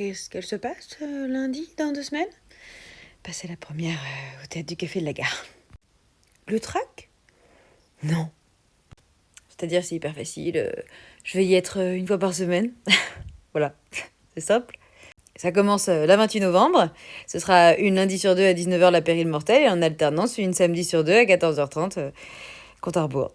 Qu'est-ce qu'elle se passe lundi dans 2 semaines? Passer la première au théâtre du Café de la Gare. Le track? Non. C'est-à-dire, c'est hyper facile. Je vais y être une fois par semaine. Voilà, c'est simple. Ça commence la 28 novembre. Ce sera une lundi sur deux à 19h la Pérille Mortelle et en alternance une samedi sur deux à 14h30 compte à rebours.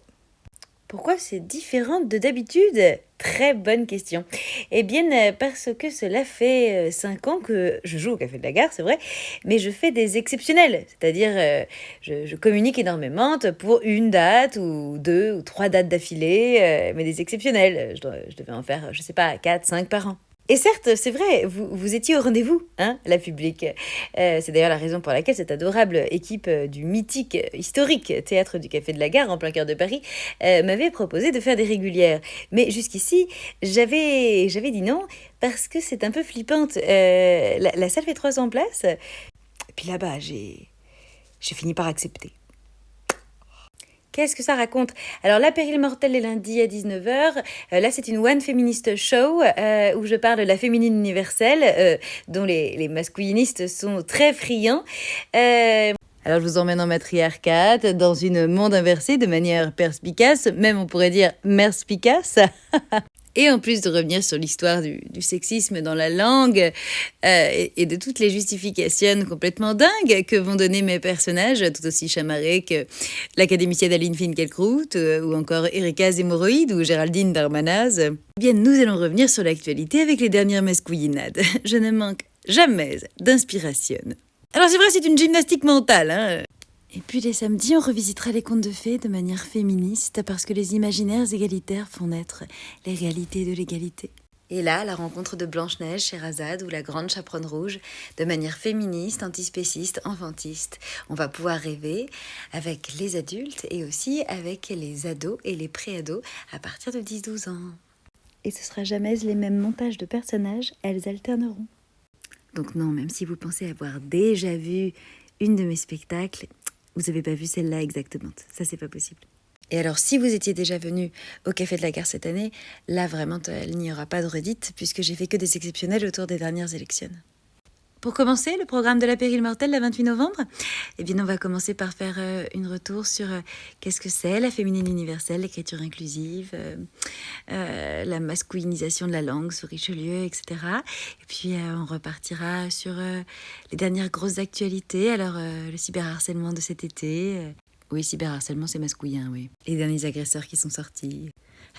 Pourquoi c'est différent de d'habitude? Très bonne question. Eh bien, parce que cela fait 5 ans que je joue au Café de la Gare, c'est vrai, mais je fais des exceptionnels. C'est-à-dire, je communique énormément pour une date ou 2 ou 3 dates d'affilée, mais des exceptionnels. Je devais en faire, je sais pas, 4, 5 par an. Et certes, c'est vrai, vous étiez au rendez-vous, hein, la public. C'est d'ailleurs la raison pour laquelle cette adorable équipe du mythique, historique Théâtre du Café de la Gare, en plein cœur de Paris, m'avait proposé de faire des régulières. Mais jusqu'ici, j'avais dit non, parce que c'est un peu flippante. La salle fait 300 places, et puis là-bas, j'ai fini par accepter. Qu'est-ce que ça raconte? Alors, La Pérille Mortelle les lundis à 19h. Là, c'est une One Feminist Show où je parle de la féminine universelle, dont les masculinistes sont très friands. Alors, je vous emmène en matriarcat, dans une monde inversé de manière perspicace, même on pourrait dire merspicace. Et en plus de revenir sur l'histoire du sexisme dans la langue et de toutes les justifications complètement dingues que vont donner mes personnages, tout aussi chamarrés que l'académicienne Aline Finkielkraut ou encore Erika Zémoroïde ou Géraldine Darmanaz. Eh bien, nous allons revenir sur l'actualité avec les dernières mascouillinades. Je ne manque jamais d'inspiration. Alors c'est vrai, c'est une gymnastique mentale, hein. Et puis les samedis, on revisitera les contes de fées de manière féministe parce que les imaginaires égalitaires font naître les réalités de l'égalité. Et là, la rencontre de Blanche-Neige, Scheherazade ou la Grande Chaperonne Rouge, de manière féministe, antispéciste, enfantiste. On va pouvoir rêver avec les adultes et aussi avec les ados et les pré-ados à partir de 10-12 ans. Et ce sera jamais les mêmes montages de personnages, elles alterneront. Donc non, même si vous pensez avoir déjà vu une de mes spectacles, vous n'avez pas vu celle-là exactement. Ça, c'est pas possible. Et alors, si vous étiez déjà venu au Café de la Gare cette année, là, vraiment, il n'y aura pas de redite puisque j'ai fait que des exceptionnels autour des dernières élections. Pour commencer, le programme de la Pérille Mortelle, le 28 novembre, eh bien, on va commencer par faire une retour sur qu'est-ce que c'est la féminine universelle, l'écriture inclusive, la masculinisation de la langue sous Richelieu, etc. Et puis, on repartira sur les dernières grosses actualités. Alors, le cyberharcèlement de cet été. Oui, cyberharcèlement, c'est masculin, oui. Les derniers agresseurs qui sont sortis.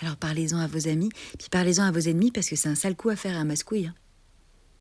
Alors, parlez-en à vos amis, puis parlez-en à vos ennemis, parce que c'est un sale coup à faire à un mascouille, hein.